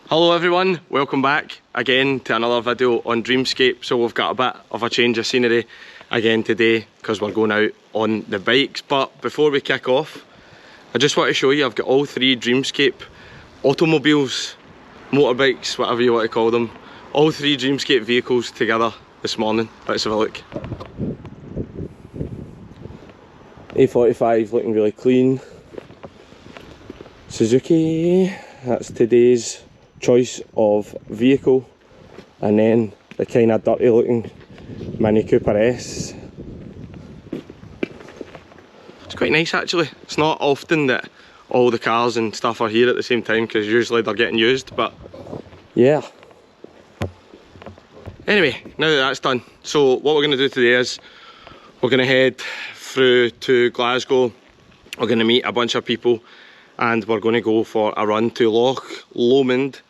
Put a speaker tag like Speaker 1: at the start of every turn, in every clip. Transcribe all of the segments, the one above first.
Speaker 1: Hello everyone, welcome back again to another video on Dreamscape. So we've got a bit of a change of scenery again today because we're going out on the bikes. But before we kick off, I just want to show you I've got all three Dreamscape automobiles, motorbikes, whatever you want to call them, all three Dreamscape vehicles together this morning. Let's have a look. A45 looking really clean. Suzuki, that's today's choice of vehicle, and then the kind of dirty looking Mini Cooper S. It's quite nice actually. It's not often that all the cars and stuff are here at the same time because usually they're getting used, but yeah. Anyway, now that that's done, so what we're going to do today is we're going to head through to Glasgow. We're going to meet a bunch of people and we're going to go for a run to Loch Lomond,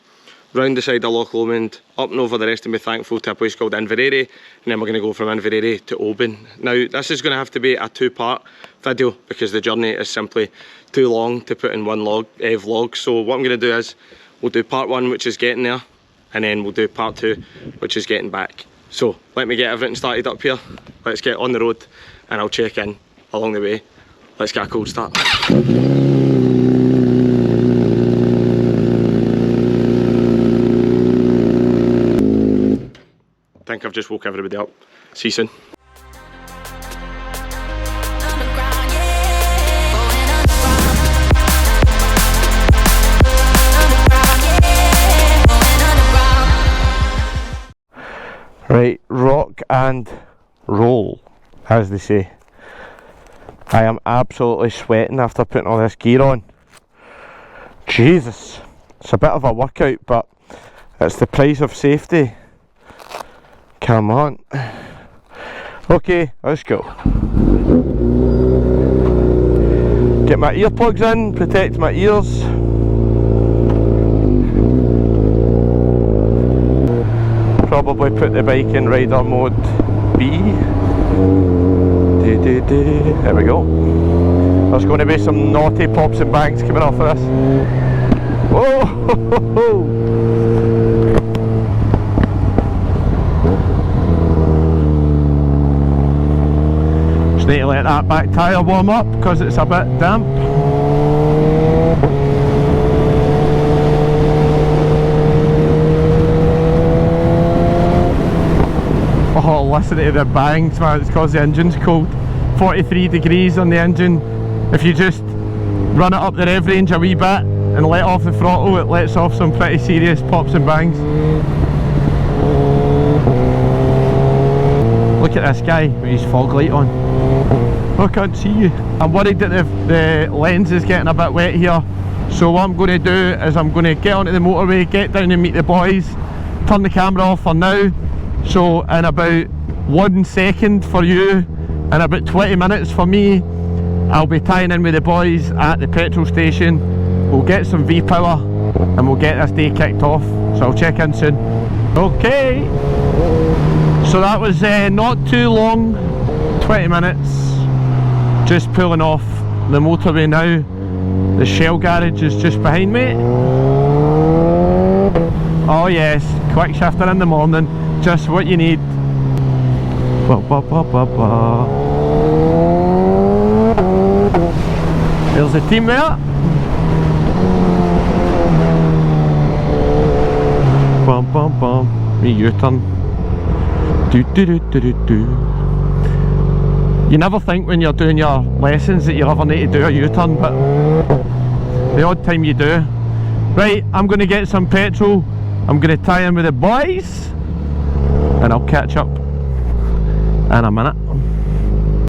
Speaker 1: round the side of Loch Lomond, up and over the rest, and be thankful to a place called Inveraray, and then we're going to go from Inveraray to Oban. Now this is going to have to be a two-part video because the journey is simply too long to put in one vlog. So what I'm going to do is we'll do part one, which is getting there, and then we'll do part two, which is getting back. So let me get everything started up here, let's get on the road and I'll check in along the way. Let's get a cold start. I think I've just woke everybody up. See you soon. Right, rock and roll, as they say. I am absolutely sweating after putting all this gear on. Jesus, it's a bit of a workout, but it's the price of safety. Come on. Okay, let's go. Get my earplugs in, protect my ears. Probably put the bike in rider mode B. There we go. There's going to be some naughty pops and bangs coming off of this. Whoa! Ho, ho, ho. Need to let that back tyre warm up because it's a bit damp. Oh, listen to the bangs, man, it's because the engine's cold. 43 degrees on the engine. If you just run it up the rev range a wee bit and let off the throttle, it lets off some pretty serious pops and bangs. Look at this guy with his fog light on. I can't see you. I'm worried that the lens is getting a bit wet here. So what I'm going to do is I'm going to get onto the motorway, get down and meet the boys, turn the camera off for now. So in about 1 second for you, and about 20 minutes for me, I'll be tying in with the boys at the petrol station. We'll get some V-power and we'll get this day kicked off. So I'll check in soon. Okay. So that was not too long, 20 minutes, just pulling off the motorway now. The Shell garage is just behind me. Oh yes, quick shifter in the morning, just what you need. Ba, ba, ba, ba, ba. There's the team there. Bum bum bum, me U-turn. Do, do, do, do, do, do. You never think when you're doing your lessons that you'll ever need to do a U-turn, but the odd time you do. Right, I'm going to get some petrol, I'm going to tie in with the boys, and I'll catch up in a minute.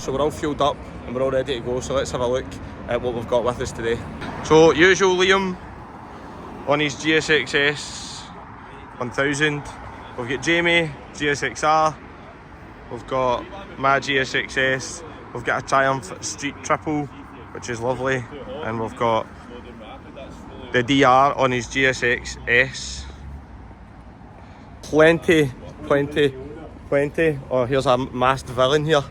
Speaker 1: So we're all fueled up and we're all ready to go, so let's have a look at what we've got with us today. So usual Liam on his GSX-S 1000. We've got Jamie, GSX-R, we've got my GSX-S, we've got a Triumph Street Triple, which is lovely, and we've got the DR on his GSX-S. Plenty. Oh, here's a masked villain here.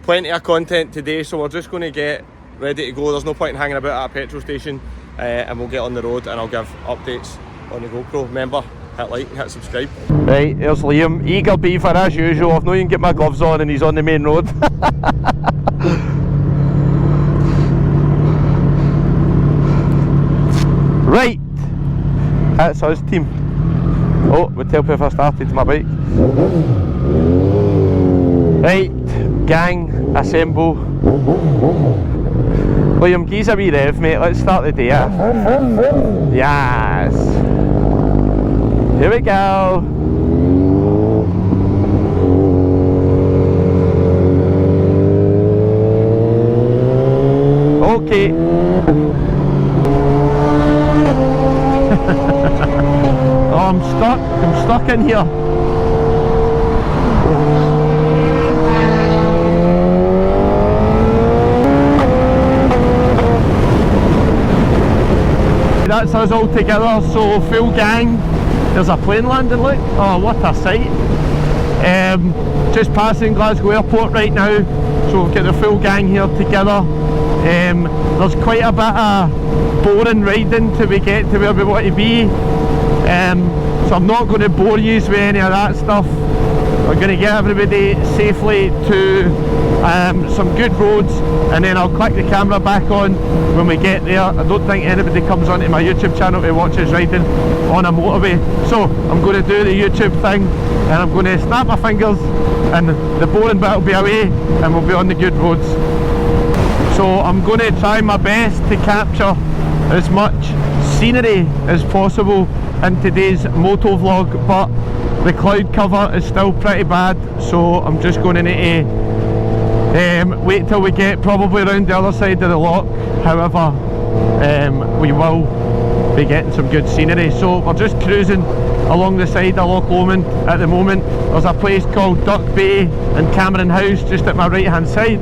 Speaker 1: Plenty of content today, so we're just going to get ready to go. There's no point in hanging about at a petrol station, and we'll get on the road and I'll give updates
Speaker 2: on the GoPro. Remember, hit like and hit subscribe.
Speaker 1: Right, there's Liam, eager beaver as usual. I've not even get my gloves on and he's on the main road. Right, that's us team. Oh, would help if I started my bike. Right, gang, assemble. Liam, give us a wee rev, mate. Let's start the day off. Yes. Here we go. Okay. Oh, I'm stuck in here. That's us all together, so full gang. There's a plane landing, look. Oh, what a sight. Just passing Glasgow airport right now, so we've got the full gang here together. There's quite a bit of boring riding till we get to where we want to be, so I'm not going to bore you with any of that stuff. We're going to get everybody safely to some good roads, and then I'll click the camera back on when we get there. I don't think anybody comes onto my YouTube channel to watch us riding on a motorway, so I'm going to do the YouTube thing and I'm going to snap my fingers and the boring bit will be away and we'll be on the good roads. So I'm going to try my best to capture as much scenery as possible in today's moto vlog, but the cloud cover is still pretty bad, so I'm just going to need to wait till we get probably around the other side of the loch. However, we will be getting some good scenery. So we're just cruising along the side of Loch Lomond at the moment. There's a place called Duck Bay and Cameron House just at my right hand side.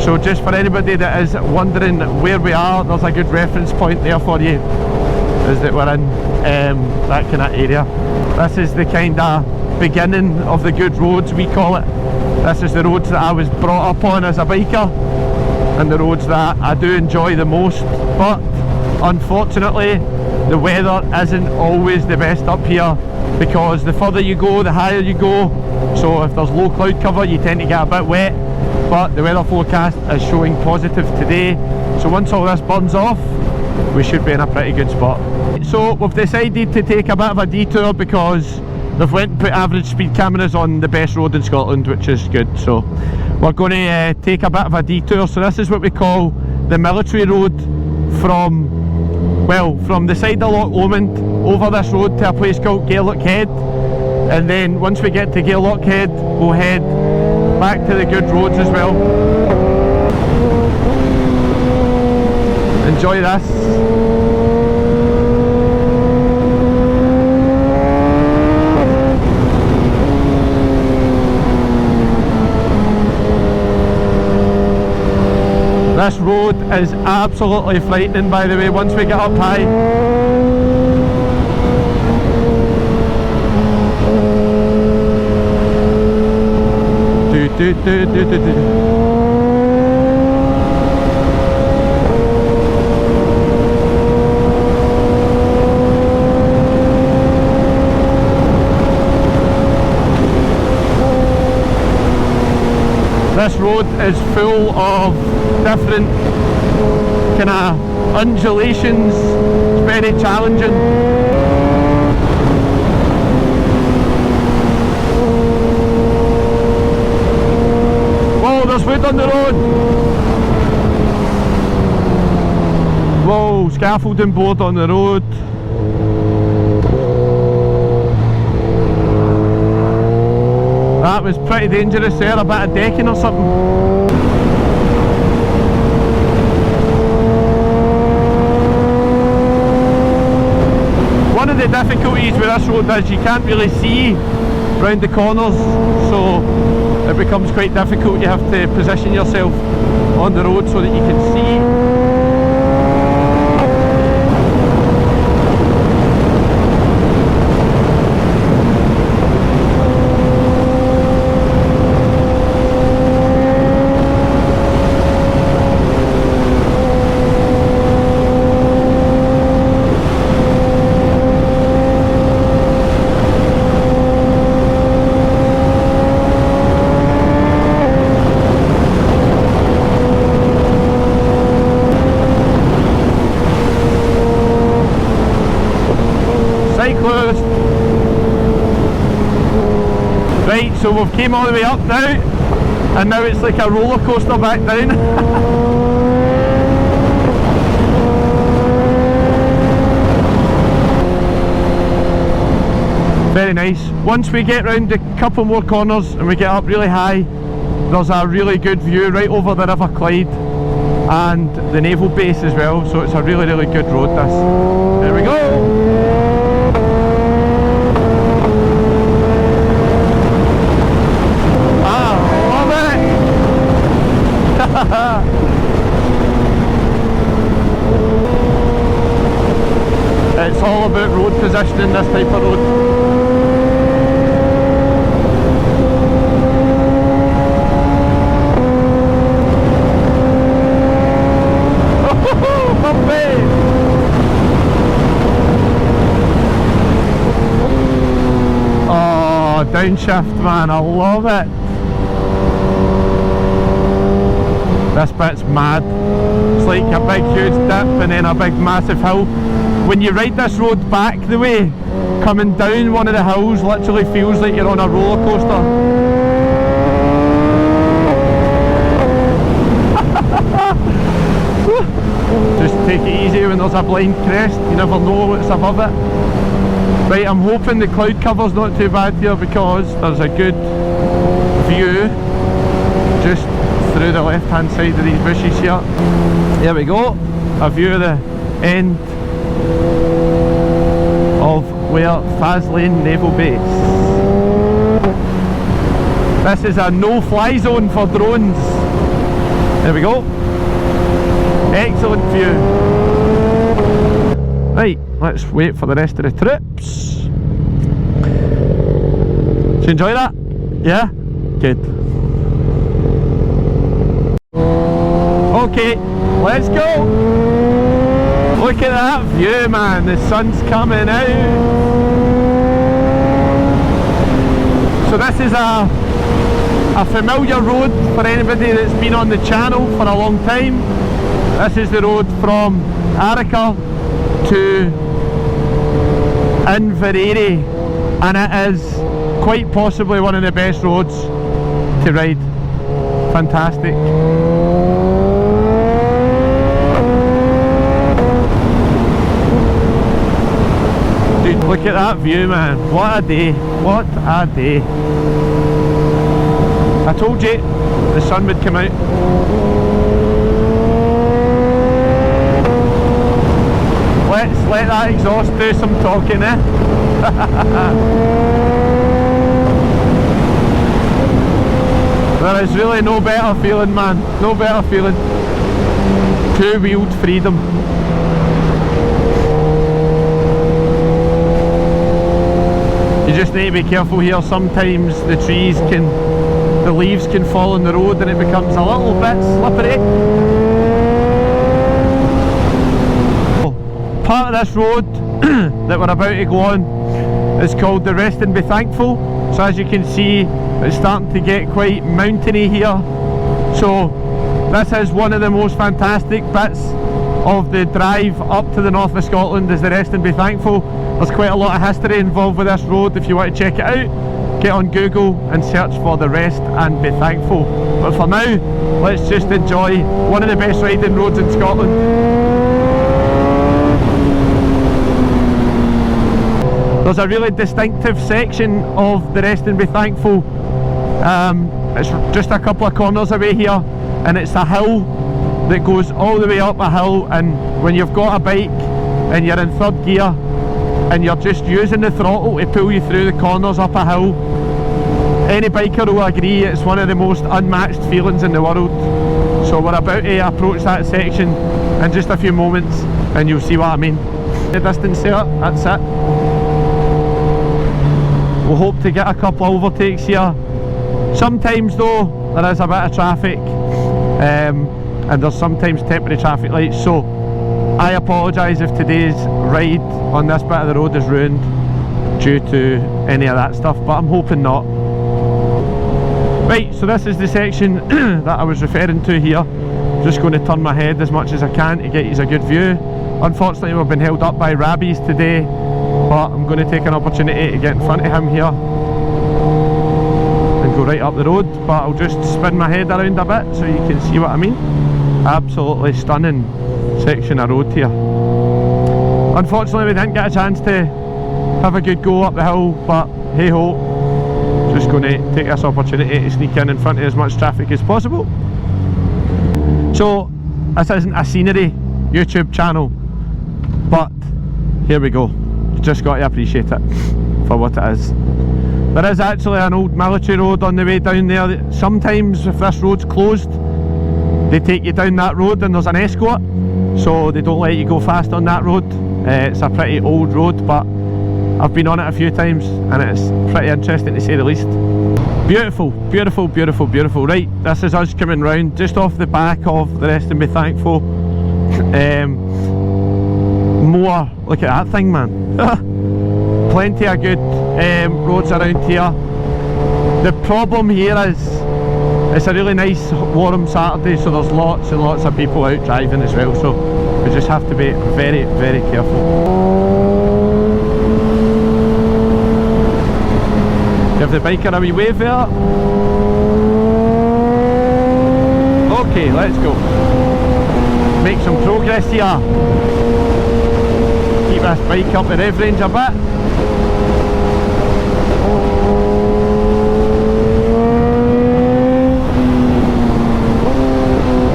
Speaker 1: So just for anybody that is wondering where we are, there's a good reference point there for you, is that we're in that kind of area. This is the kind of beginning of the good roads, we call it. This is the roads that I was brought up on as a biker and the roads that I do enjoy the most, but unfortunately the weather isn't always the best up here, because the further you go the higher you go, so if there's low cloud cover you tend to get a bit wet, but the weather forecast is showing positive today, so once all this burns off we should be in a pretty good spot. So we've decided to take a bit of a detour because they've went and put average speed cameras on the best road in Scotland, which is good, so we're going to take a bit of a detour. So this is what we call the military road from the side of Loch Lomond over this road to a place called Gairloch Head, and then once we get to Gairloch Head we'll head back to the good roads as well. Enjoy this. This road is absolutely frightening, by the way, once we get up high. This road is full of different kind of undulations. It's very challenging. Whoa, there's wood on the road. Whoa, scaffolding board on the road. That was pretty dangerous there, a bit of decking or something. One of the difficulties with this road is you can't really see round the corners, so it becomes quite difficult. You have to position yourself on the road so that you can see. right closed. Right, so we've came all the way up now, and now it's like a roller coaster back down. Very nice. Once we get round a couple more corners and we get up really high, there's a really good view right over the River Clyde and the naval base as well, so it's a really good road this. There we go! Ah, love it! It's all about road positioning, this type of road. Oh, downshift, man, I love it. This bit's mad. It's like a big huge dip and then a big massive hill. When you ride this road back the way, coming down one of the hills literally feels like you're on a roller coaster. Just take it easy when there's a blind crest, you never know what's above it. Right, I'm hoping the cloud cover's not too bad here because there's a good view just through the left hand side of these bushes here. There we go, a view of the end of where Faslane Naval Base. This is a no-fly zone for drones. There we go. Excellent view. Right, let's wait for the rest of the trips. Did you enjoy that? Yeah? Good. Okay, let's go! Look at that view, man, the sun's coming out. So this is a familiar road for anybody that's been on the channel for a long time. This is the road from Arica to Inveraray, and it is quite possibly one of the best roads to ride. Fantastic. Dude, look at that view, man. What a day. What a day. I told you the sun would come out. Let's let that exhaust do some talking, eh? There is really no better feeling, man. No better feeling. Two-wheeled freedom. You just need to be careful here. Sometimes the leaves can fall on the road and it becomes a little bit slippery. Part of this road that we're about to go on is called the Rest and Be Thankful. So as you can see, it's starting to get quite mountainy here. So this is one of the most fantastic bits of the drive up to the north of Scotland, is the Rest and Be Thankful. There's quite a lot of history involved with this road. If you want to check it out, get on Google and search for the Rest and Be Thankful. But for now, let's just enjoy one of the best riding roads in Scotland. There's a really distinctive section of the Rest and Be Thankful. It's just a couple of corners away here, and it's a hill that goes all the way up a hill, and when you've got a bike and you're in third gear and you're just using the throttle to pull you through the corners up a hill, any biker will agree it's one of the most unmatched feelings in the world. So we're about to approach that section in just a few moments and you'll see what I mean. The distance there, that's it. We'll hope to get a couple of overtakes here. Sometimes though, there is a bit of traffic and there's sometimes temporary traffic lights, so I apologise if today's ride on this bit of the road is ruined due to any of that stuff, but I'm hoping not. Right, so this is the section that I was referring to here. Just going to turn my head as much as I can to get you a good view. Unfortunately, we've been held up by rabbies today but I'm going to take an opportunity to get in front of him here and go right up the road, but I'll just spin my head around a bit so you can see what I mean. Absolutely stunning section of road here. Unfortunately we didn't get a chance to have a good go up the hill, but hey ho, just going to take this opportunity to sneak in front of as much traffic as possible. So this isn't a scenery YouTube channel, but here we go. You just got to appreciate it for what it is. There is actually an old military road on the way down there. Sometimes if this road's closed, they take you down that road and there's an escort, so they don't let you go fast on that road. It's a pretty old road, but I've been on it a few times and it's pretty interesting to say the least. Beautiful, beautiful, beautiful, beautiful. Right, this is us coming round just off the back of the Rest and Be Thankful. More, look at that thing, man. Plenty of good roads around here. The problem here is it's a really nice warm Saturday, so there's lots and lots of people out driving as well, so we just have to be very, very careful. Give the biker a wee wave there. Okay, let's go. Make some progress here. Keep this bike up the rev range a bit.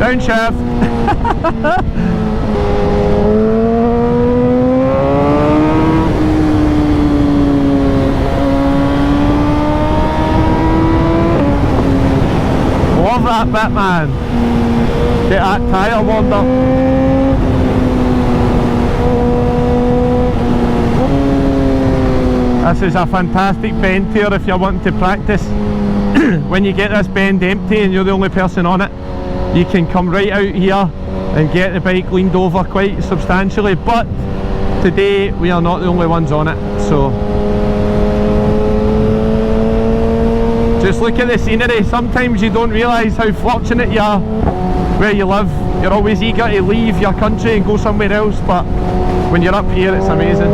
Speaker 1: Downshift. Love that bit, man. Get that tyre warmed up. This is a fantastic bend here if you're wanting to practice. When you get this bend empty and you're the only person on it, you can come right out here and get the bike leaned over quite substantially, but today we are not the only ones on it, so just look at the scenery. Sometimes you don't realise how fortunate you are where you live. You're always eager to leave your country and go somewhere else, but when you're up here it's amazing.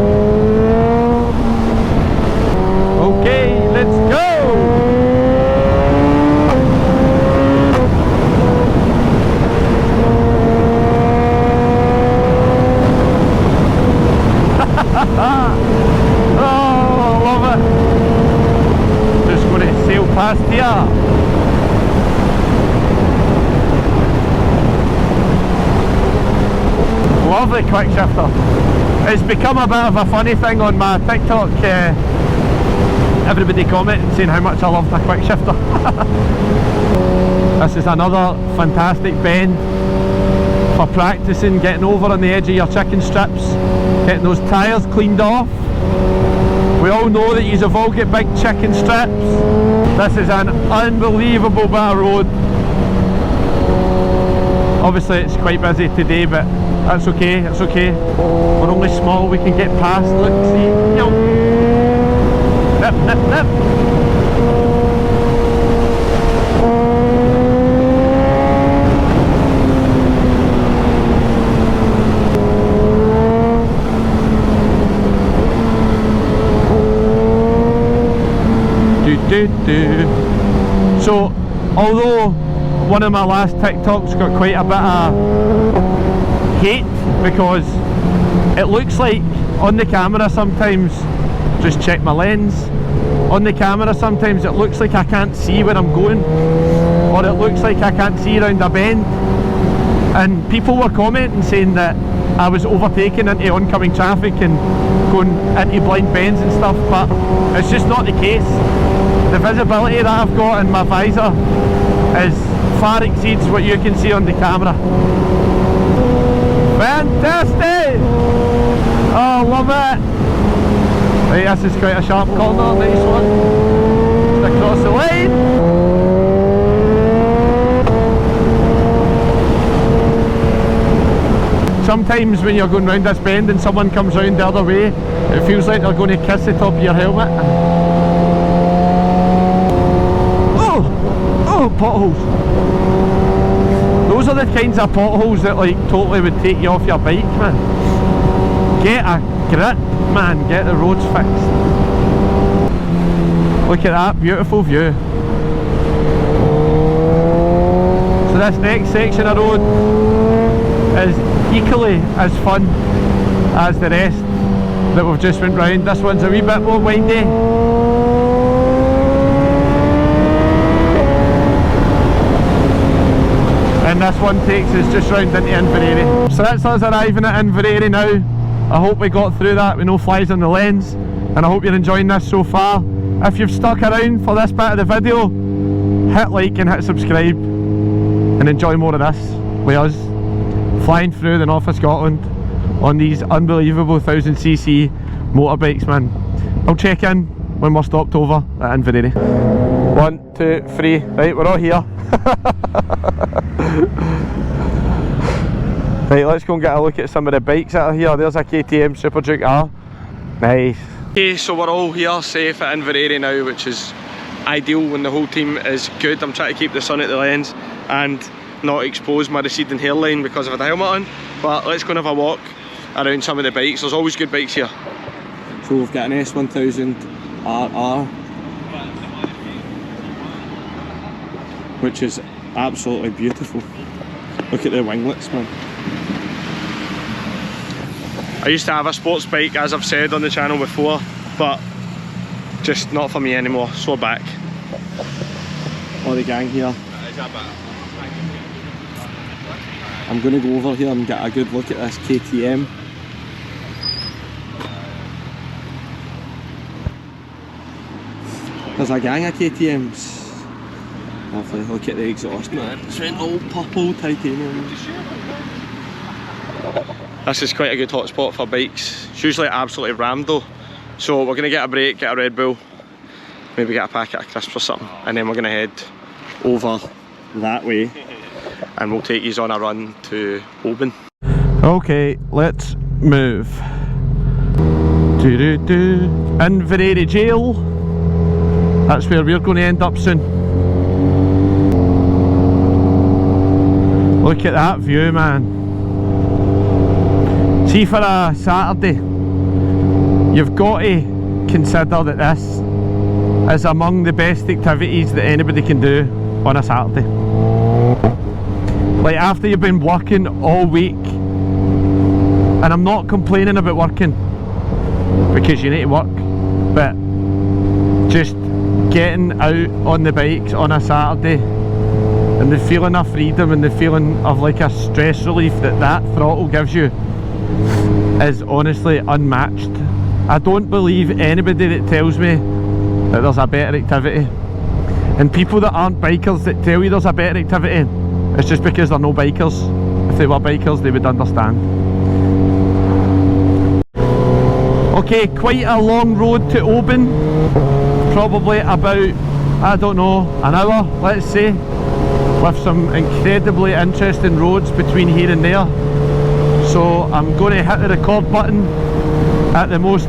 Speaker 1: Okay, let's go! Oh, I love it. Just going to sail past here. Lovely quick shifter. It's become a bit of a funny thing on my TikTok. Everybody commenting saying how much I love my quick shifter. This is another fantastic bend for practicing getting over on the edge of your chicken strips, getting those tyres cleaned off. We all know that you've all got big chicken strips. This is an unbelievable bit of road. Obviously it's quite busy today, but that's okay, it's okay. We're only small, we can get past. Look, see, yo. Nip, nip, nip. So, although one of my last TikToks got quite a bit of hate because it looks like on the camera sometimes, just check my lens, on the camera sometimes it looks like I can't see where I'm going, or it looks like I can't see around a bend, and people were commenting saying that I was overtaking into oncoming traffic and going into blind bends and stuff, but it's just not the case. The visibility that I've got in my visor far exceeds what you can see on the camera. Fantastic! Oh, love it! Right, this is quite a sharp corner, nice one. Just across the line. Sometimes when you're going round this bend and someone comes round the other way, it feels like they're going to kiss the top of your helmet. Oh, potholes. Those are the kinds of potholes that like totally would take you off your bike, man. Get a grit, man, get the roads fixed. Look at that beautiful view. So this next section of road is equally as fun as the rest that we've just went round. This one's a wee bit more windy. And this one takes us just round into Inveraray. So that's us arriving at Inveraray now. I hope we got through that with no flies on the lens, and I hope you're enjoying this so far. If you've stuck around for this bit of the video, hit like and hit subscribe and enjoy more of this with us flying through the north of Scotland on these unbelievable 1000cc motorbikes, man. I'll check in when we're stopped over at Inveraray. 1, 2, 3, right, we're all here. Right, let's go and get a look at some of the bikes that are here. There's a KTM Super Duke R. Nice. Okay, so we're all here safe at Inveraray now, which is ideal when the whole team is good. I'm trying to keep the sun at the lens and not expose my receding hairline because I've had a helmet on. But let's go and have a walk around some of the bikes. There's always good bikes here. So we've got an S1000 RR, which is absolutely beautiful. Look at the winglets, man. I used to have a sports bike, as I've said on the channel before, but just not for me anymore, so back. All the gang here. I'm going to go over here and get a good look at this KTM. There's a gang of KTMs. Lovely, look at the exhaust, man. It's went all purple titanium. This is quite a good hotspot for bikes. It's usually absolutely rammed though. So we're going to get a break, get a Red Bull, maybe get a packet of crisps or something, and then we're going to head over that way and we'll take you on a run to Oban. Okay, let's move. Inveraray jail. That's where we're going to end up soon. Look at that view, man. See, for a Saturday, you've got to consider that this is among the best activities that anybody can do on a Saturday. Like, after you've been working all week, and I'm not complaining about working because you need to work, but just getting out on the bikes on a Saturday and the feeling of freedom and the feeling of like a stress relief that throttle gives you is honestly unmatched. I don't believe anybody that tells me that there's a better activity, and people that aren't bikers that tell you there's a better activity, it's just because they're no bikers. If they were bikers they would understand. Okay, quite a long road to Oban, probably about, I don't know, an hour let's say, with some incredibly interesting roads between here and there. So I'm going to hit the record button at the most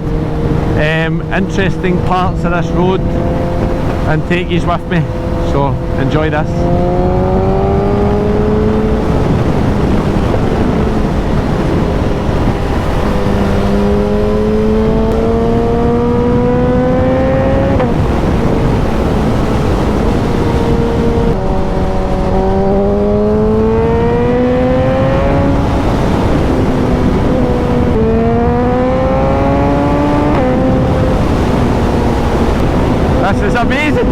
Speaker 1: interesting parts of this road and take yous with me. So enjoy this. This is amazing!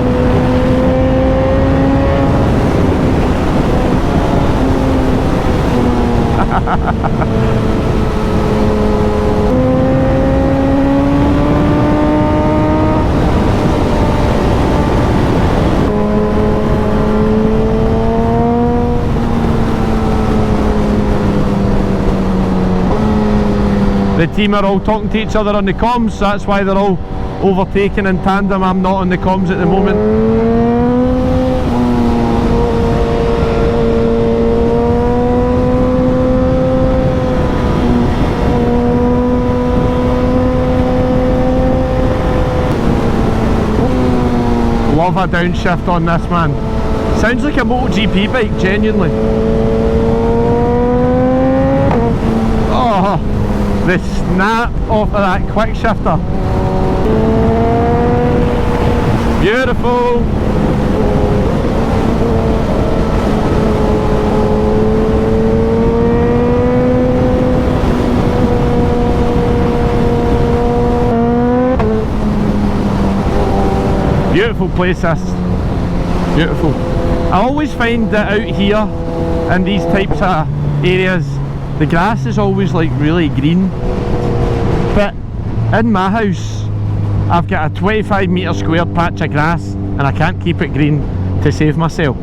Speaker 1: The team are all talking to each other on the comms, so that's why they're all overtaking in tandem. I'm not on the comms at the moment. Love a downshift on this, man. Sounds like a MotoGP bike, genuinely. Oh, the snap off of that quick shifter. Beautiful. Beautiful place this. Beautiful. I always find that out here in these types of areas the grass is always like really green, but in my house I've got a 25 metre square patch of grass and I can't keep it green to save myself.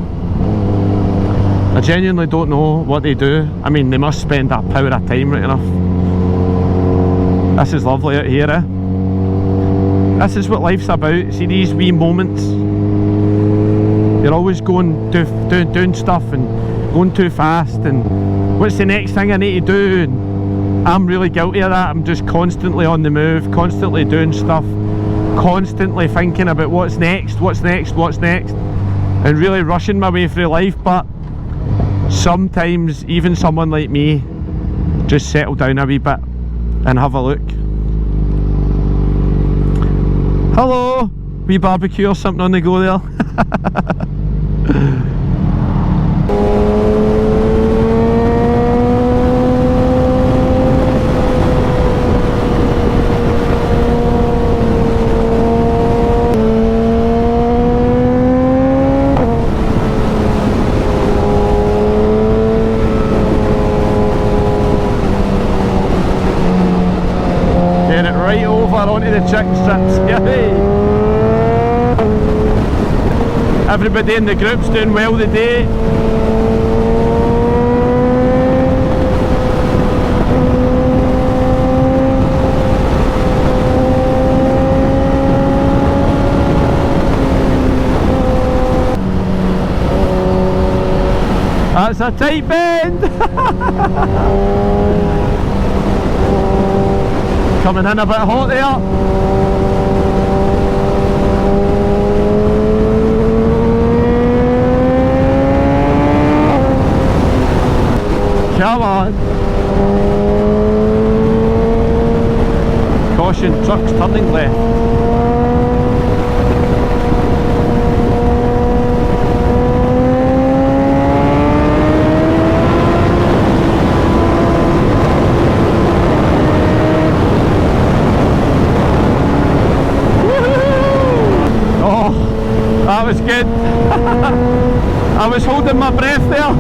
Speaker 1: I genuinely don't know what they do. I mean, they must spend a power of time right enough. This is lovely out here, eh? This is what life's about. See these wee moments? You're always going doing stuff and going too fast, and what's the next thing I need to do? And I'm really guilty of that. I'm just constantly on the move, constantly doing stuff, constantly thinking about what's next, and really rushing my way through life. But sometimes even someone like me just settle down a wee bit and have a look. Hello, wee barbecue or something on the go there. Get it right over onto the chicken strips. Yay! Everybody in the group's doing well today. That's a tight bend! Coming in a bit hot there. Come on. Caution, trucks turning left. Oh, that was good. I was holding my breath there.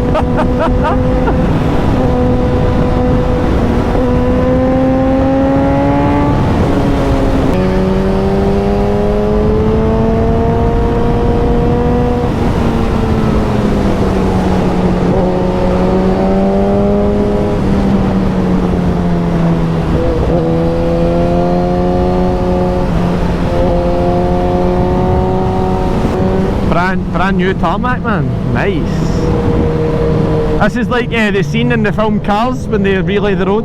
Speaker 1: Brand new tarmac, man. Nice. This is like the scene in the film Cars when they relay the road.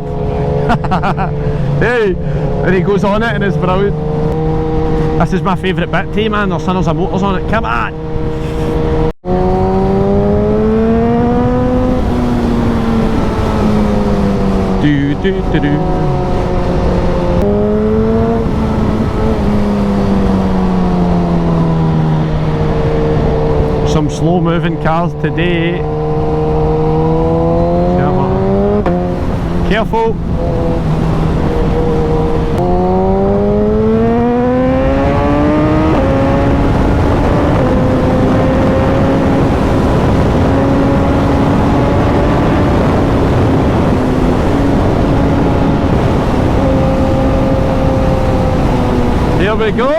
Speaker 1: Hey, and he goes on it and it's brilliant. This is my favourite bit too, man. There's hundreds of motors on it. Come on. Do do do do. Some slow moving cars today. Come on. Careful. There we go.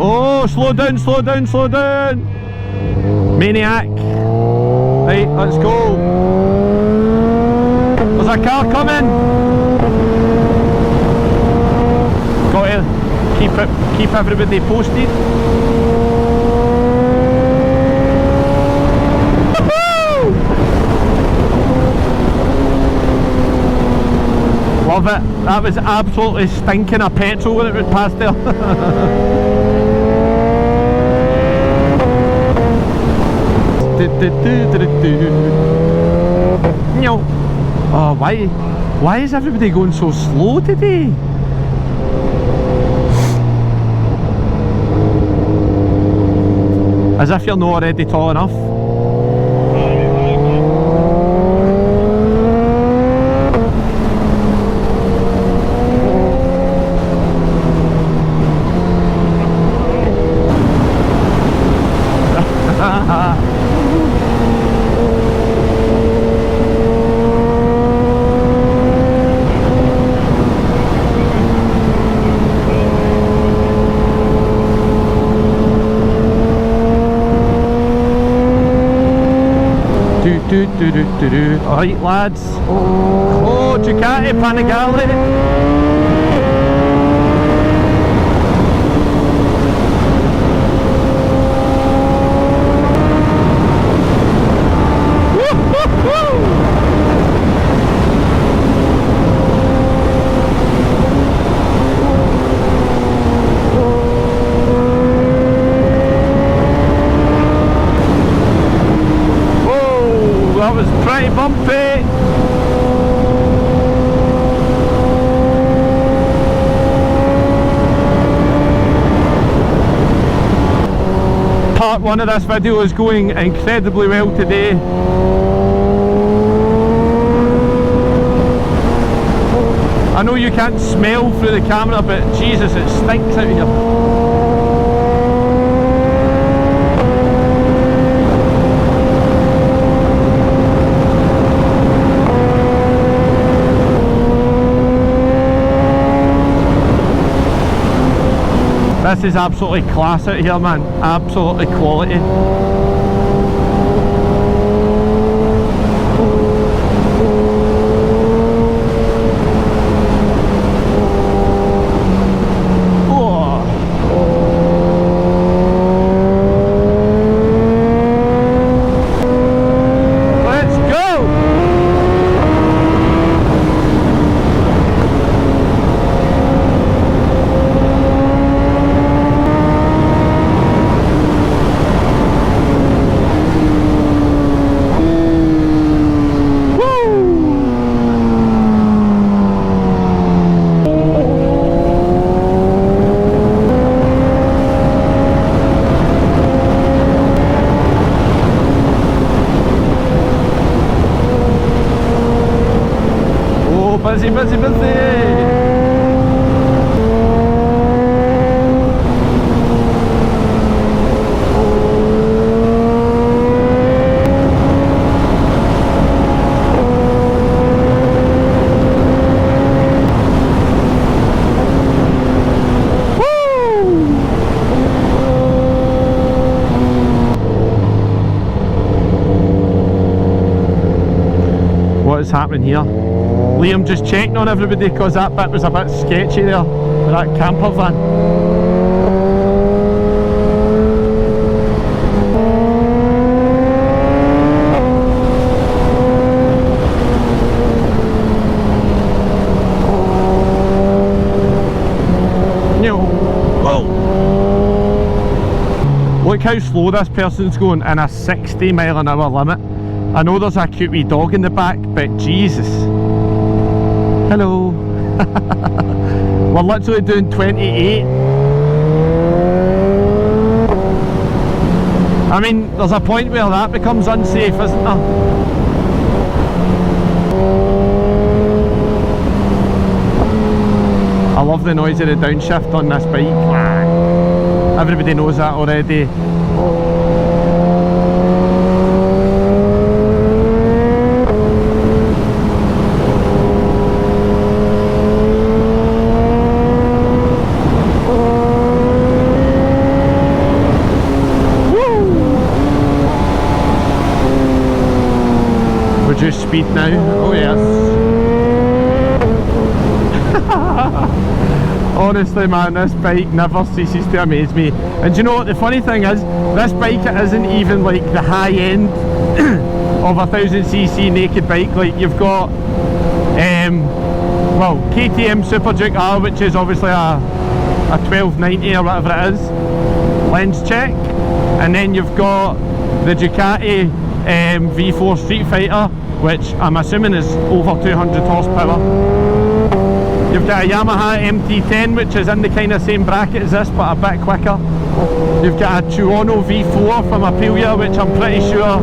Speaker 1: Oh, slow down, slow down, slow down. Maniac. Right, let's go. There's a car coming. keep everybody posted. Love it. That was absolutely stinking of petrol when it went past there. Oh, why is everybody going so slow today? As if you're not already tall enough. Alright lads, oh Ducati Panigale. That was pretty bumpy. Part 1 of this video is going incredibly well today. I know you can't smell through the camera, but Jesus, it stinks out here. This is absolutely class out here, man. Absolutely quality. Oh. Let's go! Busy, busy, busy! What is happening here? Liam just checking on everybody because that bit was a bit sketchy there with that camper van. Look how slow this person's going in a 60-mile-an-hour limit. I know there's a cute wee dog in the back, but Jesus. Hello. We're literally doing 28. I mean, there's a point where that becomes unsafe, isn't there? I love the noise of the downshift on this bike. Everybody knows that already. Reduce speed now. Oh yes. Oh Honestly man, this bike never ceases to amaze me. And do you know what the funny thing is? This bike isn't even like the high end of a 1000cc naked bike. Like you've got well, KTM Super Duke R, which is obviously a 1290 or whatever it is, lens check, and then you've got the Ducati V4 Street Fighter, which I'm assuming is over 200 horsepower. You've got a Yamaha MT10, which is in the kind of same bracket as this but a bit quicker. You've got a Tuono V4 from Aprilia, which I'm pretty sure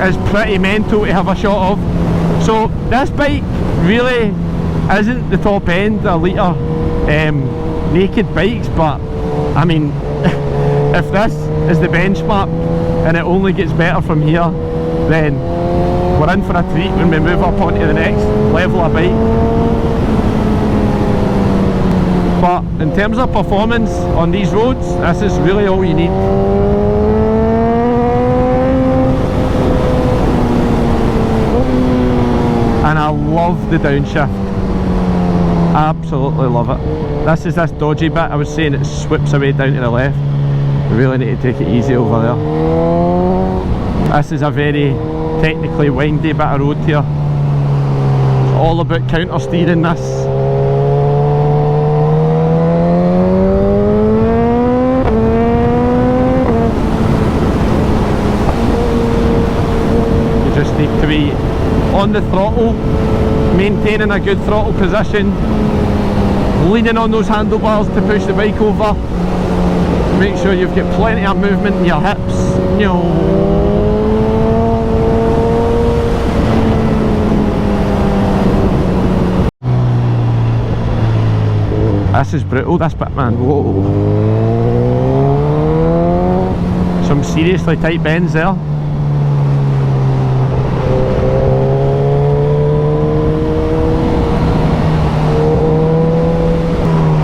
Speaker 1: is pretty mental to have a shot of. So this bike really isn't the top end of litre naked bikes, but I mean if this is the benchmark and it only gets better from here, then we're in for a treat when we move up onto the next level of bike. But in terms of performance on these roads, this is really all you need. And I love the downshift. Absolutely love it. This is this dodgy bit I was saying, it sweeps away down to the left. We really need to take it easy over there. This is a very technically windy bit of road here. It's all about counter steering this. Need to be on the throttle, maintaining a good throttle position, leaning on those handlebars to push the bike over. Make sure you've got plenty of movement in your hips. This is brutal, this bit, man. Whoa. Some seriously tight bends there.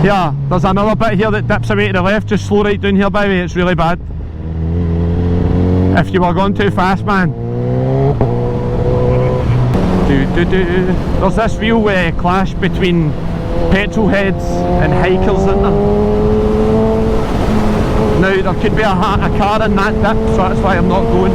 Speaker 1: Yeah, there's another bit here that dips away to the left. Just slow right down here, by the way, it's really bad. If you were going too fast, man. There's this real clash between petrol heads and hikers, isn't there? Now, there could be a car in that dip, so that's why I'm not going.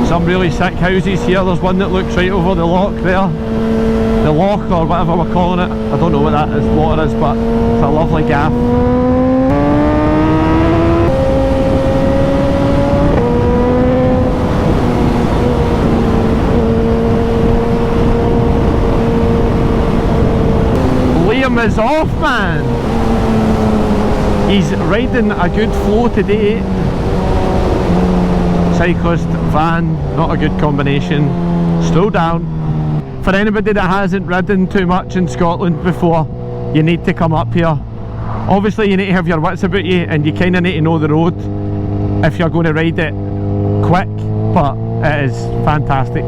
Speaker 1: Some really sick houses here. There's one that looks right over the loch there. The loch, or whatever we're calling it. I don't know what that is, what it is, but it's a lovely gaff. Liam is off, man. He's riding a good flow today. Cyclist, van, not a good combination. Slow down. For anybody that hasn't ridden too much in Scotland before, you need to come up here. Obviously you need to have your wits about you and you kind of need to know the road if you're going to ride it quick, but it is fantastic.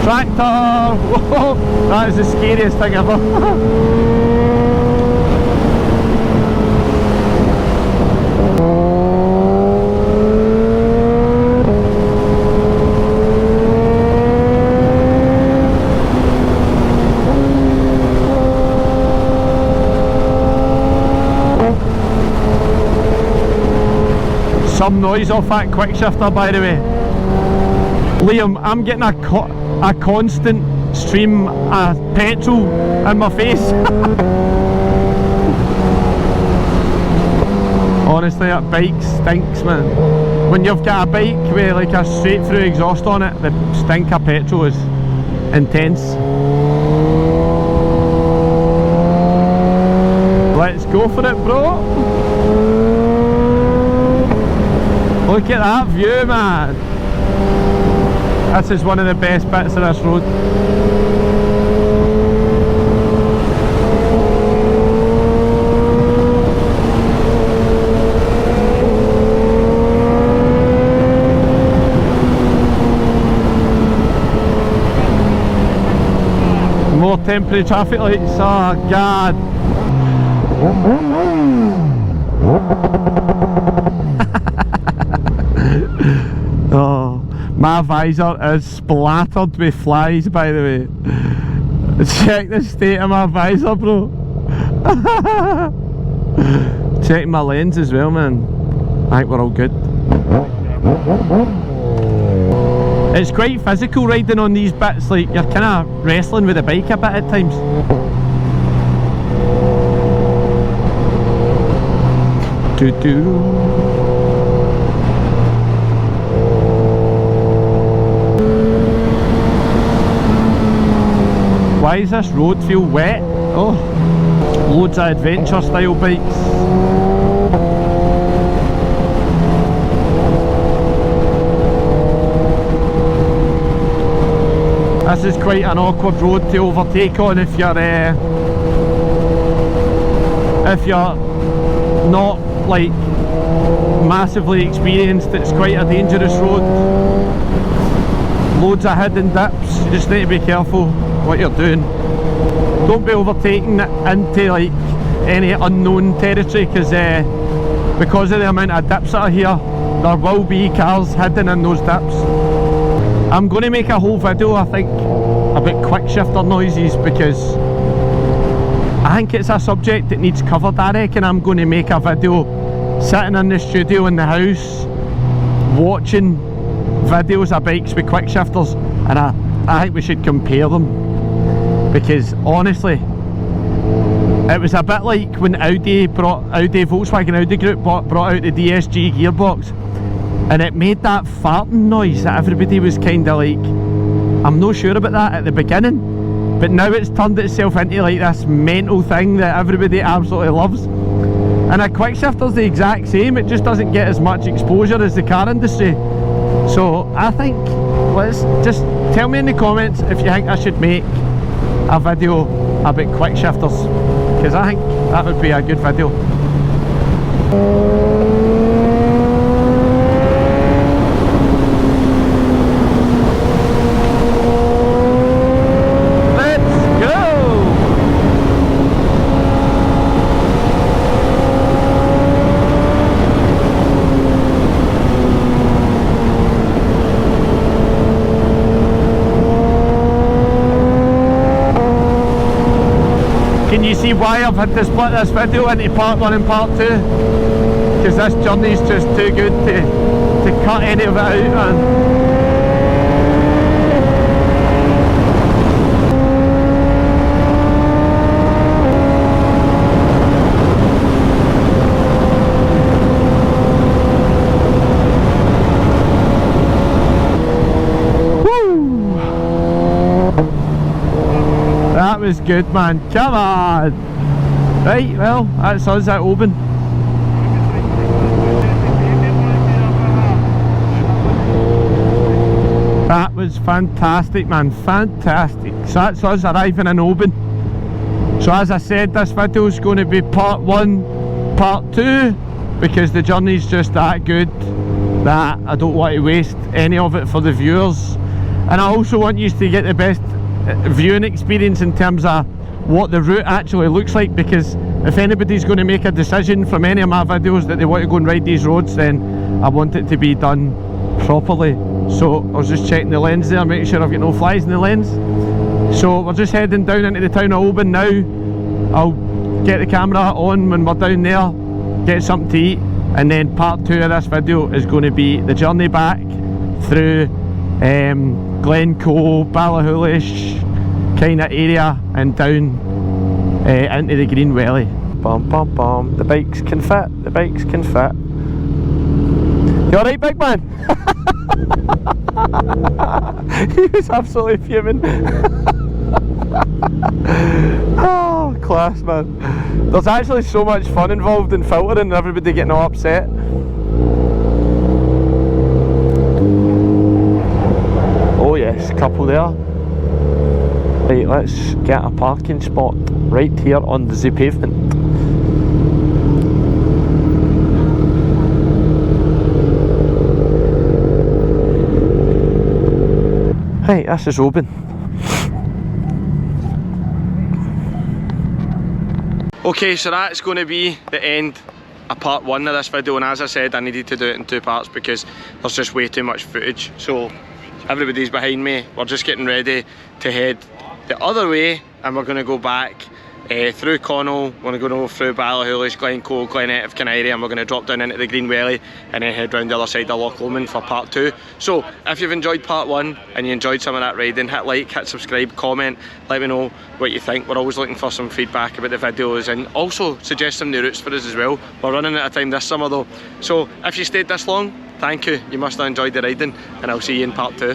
Speaker 1: Tractor! Whoa, that is the scariest thing ever. Some noise off that quick shifter, by the way. Liam, I'm getting a constant stream of petrol in my face. Honestly, that bike stinks, man. When you've got a bike with like a straight through exhaust on it, the stink of petrol is intense. Let's go for it, bro. Look at that view, man. This is one of the best bits of this road. temporary traffic lights. Oh god. Oh, my visor is splattered with flies, by the way. Check the state of my visor, bro. Check my lens as well, man. I think we're all good. It's quite physical riding on these bits, like you're kind of wrestling with the bike a bit at times. Why does this road feel wet? Oh, loads of adventure style bikes. This is quite an awkward road to overtake on if you're not like massively experienced. It's quite a dangerous road. Loads of hidden dips. You just need to be careful what you're doing. Don't be overtaking into like any unknown territory, because of the amount of dips that are here, there will be cars hidden in those dips. I'm going to make a whole video, I think, about quick shifter noises, because I think it's a subject that needs covered. I reckon I'm going to make a video sitting in the studio in the house watching videos of bikes with quick shifters, and I think we should compare them, because honestly it was a bit like when Volkswagen Audi Group brought out the DSG gearbox, and it made that farting noise that everybody was kind of like, I'm not sure about that at the beginning, but now it's turned itself into like this mental thing that everybody absolutely loves. And a quick shifter's the exact same, it just doesn't get as much exposure as the car industry. So I think, let's just tell me in the comments if you think I should make a video about quick shifters, because I think that would be a good video. Can you see why I've had to split this video into part 1 and part 2? Because this journey's just too good to cut any of it out, man. That was good, man. Come on! Right, well, that's us at Oban. That was fantastic, man. Fantastic. So that's us arriving in Oban. So as I said, this video is going to be part 1, part 2, because the journey's just that good that I don't want to waste any of it for the viewers. And I also want you to get the best viewing experience in terms of what the route actually looks like, because if anybody's going to make a decision from any of my videos that they want to go and ride these roads, then I want it to be done properly. So I was just checking the lens there, making sure I've got no flies in the lens. So we're just heading down into the town of Oban now. I'll get the camera on when we're down there, get something to eat, and then part 2 of this video is going to be the journey back through Glencoe, Ballahoolish kind of area and down into the Green Welly. Bum bum bum. The bikes can fit. The bikes can fit. You alright, big man? He was absolutely fuming. Oh, class, man. There's actually so much fun involved in filtering and everybody getting all upset. Oh yes, couple there. Right, let's get a parking spot right here on the pavement. Right, this is Oban. Okay, so that's going to be the end of part 1 of this video, and as I said, I needed to do it in 2 parts because there's just way too much footage. So everybody's behind me, we're just getting ready to head the other way, and we're going to go back through Connell, we're going to go through Ballahoolis, Glencoe, Glenettive, Canary, and we're going to drop down into the Green Welly and then head round the other side of Loch Lomond for part 2. So if you've enjoyed part 1 and you enjoyed some of that riding, hit like, hit subscribe, comment, let me know what you think. We're always looking for some feedback about the videos, and also suggest some new routes for us as well. We're running out of time this summer though, so if you stayed this long, thank you. You must have enjoyed the riding, and I'll see you in part 2.